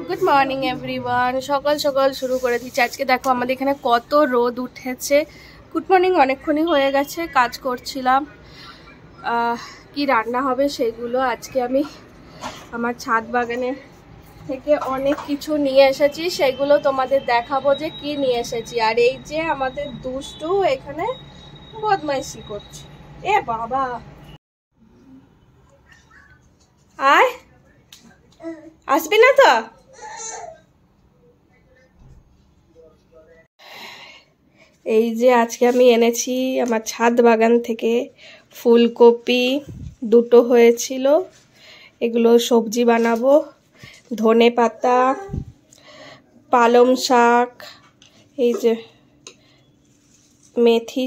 Good morning everyone. সকাল সকাল শুরু করে দিচ্ছি। আজকে দেখো আমাদের এখানে কত রোদ উঠেছে। গুড মর্নিং অনেকক্ষণই হয়ে গেছে, কাজ করছিলাম। কি রান্না হবে সেগুলো আজকে আমি আমার ছাদ বাগানে থেকে অনেক কিছু নিয়ে এসেছি, সেগুলো তোমাদের দেখাবো যে কি নিয়ে এসেছি। আর এই যে আমাদের দুষ্টু এখানে বদমাইশি করছে। এ বাবা, আয়, আসবি না তো? এই যে আজকে আমি এনেছি আমার ছাদ বাগান থেকে ফুলকপি, দুটো হয়েছিল, এগুলো সবজি বানাবো। ধনে পাতা, পালং শাক, এই যে মেথি,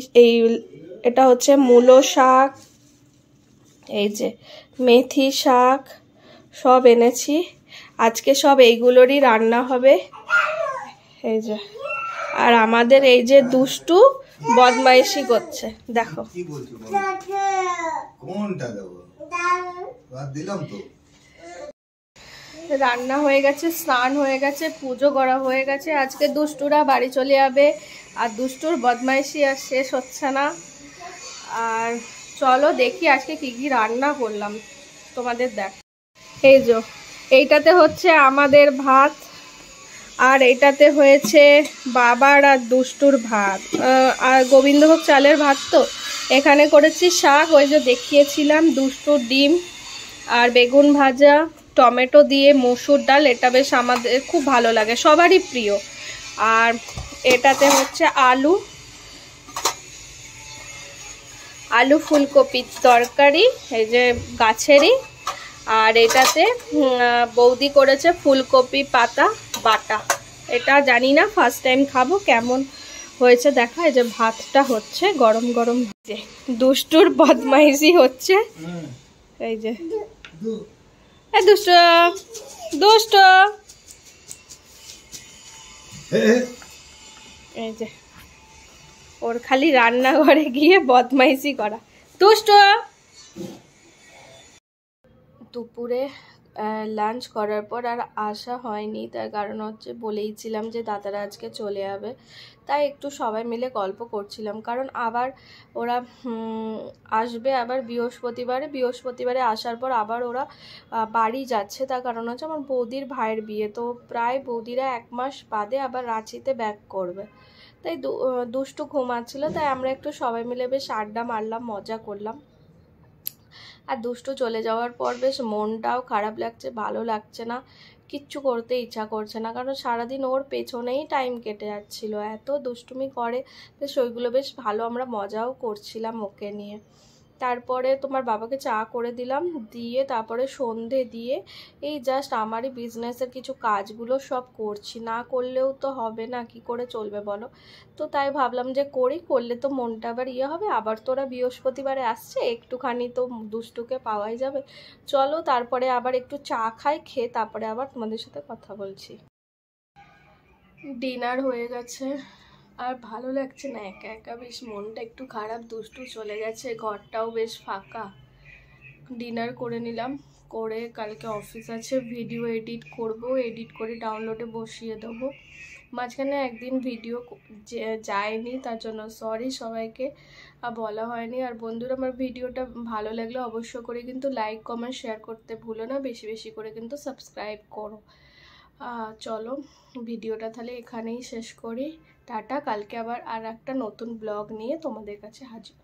এটা হচ্ছে মূলো শাক, এই যে মেথি শাক, সব এনেছি আজকে। সব এইগুলোরই রান্না হবে। এই যে, আর আমাদের এই যে দুষ্টু বদমাইশি করছে, দেখো। রান্না হয়ে গেছে, স্নান হয়ে গেছে, পুজো করা হয়ে গেছে। আজকে দুষ্টুরা বাড়ি চলে যাবে, আর দুষ্টুর বদমাইশি আর শেষ হচ্ছে না। আর চলো দেখি আজকে কি কি রান্না করলাম, তোমাদের দেখ। এই যে এইটাতে হচ্ছে আমাদের ভাত, আর এটাতে হয়েছে বাবার আর দুষ্টুর ভাত, আর গোবিন্দভোগ চালের ভাত। তো এখানে করেছি শাক, ওই যে দেখিয়েছিলাম, দুষ্টুর ডিম আর বেগুন ভাজা, টমেটো দিয়ে মসুর ডাল, এটা বেশ আমাদের খুব ভালো লাগে, সবারই প্রিয়। আর এটাতে হচ্ছে আলু ফুলকপির তরকারি, এই যে গাছেরই। আর এটাতে বৌদি করেছে ফুলকপি পাতা বাটা। এটা জানি না, ফার্স্ট টাইম খাবো, কেমন হয়েছে দেখা। এই যে ভাতটা হচ্ছে গরম গরম। দুষ্টুর বদমাইশি হচ্ছে, এই যে দুষ্ট দুষ্ট, এই যে ওর খালি রান্নাঘরে গিয়ে বদমাইশি করা। দুষ্ট। দুপুরে লাঞ্চ করার পর আর আসা হয়নি, তার কারণ হচ্ছে বলেইছিলাম যে দাদারা আজকে চলে যাবে, তাই একটু সবাই মিলে গল্প করছিলাম। কারণ আবার ওরা আসবে আবার বৃহস্পতিবারে আসার পর আবার ওরা বাড়ি যাচ্ছে। তার কারণ হচ্ছে আমার বৌদির ভাইয়ের বিয়ে, তো প্রায় বৌদিরা 1 মাস বাদে আবার রাঁচিতে ব্যাক করবে। তাই দুষ্টু ঘুমাচ্ছিল, তাই আমরা একটু সবাই মিলে বেশ আড্ডা মারলাম, মজা করলাম। আর দুষ্টু চলে যাওয়ার পর বেশ মনটাও খারাপ লাগছে, ভালো লাগছে না, কিচ্ছু করতে ইচ্ছা করছে না। কারণ সারাদিন ওর পেছনেই টাইম কেটে যাচ্ছিল, এত দুষ্টুমি করে। বেশ ওইগুলো বেশ ভালো, আমরা মজাও করছিলাম ওকে নিয়ে। তারপরে তোমার বাবাকে চা করে দিলাম, দিয়ে তারপরে সন্ধে দিয়ে এই জাস্ট আমারই বিজনেসের কিছু কাজগুলো সব করছি। না করলেও তো হবে না, কি করে চলবে বলো? তো তাই ভাবলাম যে করলে তো মনটা আবার হবে। আবার তোরা বৃহস্পতিবারে আসছে, একটুখানি তো দুষ্টুকে পাওয়াই যাবে। চলো তারপরে আবার একটু চা খাই, খেয়ে তারপরে আবার তোমাদের সাথে কথা বলছি। ডিনার হয়ে গেছে, আর ভালো লাগছে না, একা একা বেশ মনটা একটু খারাপ। দুষ্টু চলে গেছে, ঘরটাও বেশ ফাঁকা। ডিনার করে নিলাম, করে কালকে অফিস আছে, ভিডিও এডিট করব, এডিট করে ডাউনলোডে বসিয়ে দেবো। মাঝখানে একদিন ভিডিও যায়নি, তার জন্য সরি সবাইকে, বলা হয়নি। আর বন্ধুরা, আমার ভিডিওটা ভালো লাগলে অবশ্য করে কিন্তু লাইক কমেন্ট শেয়ার করতে ভুলো না, বেশি বেশি করে কিন্তু সাবস্ক্রাইব করো। চলো ভিডিওটা তাহলে এখানেই শেষ করি। টাটা, কালকে আবার আর একটা নতুন ব্লগ নিয়ে তোমাদের কাছে হাজির।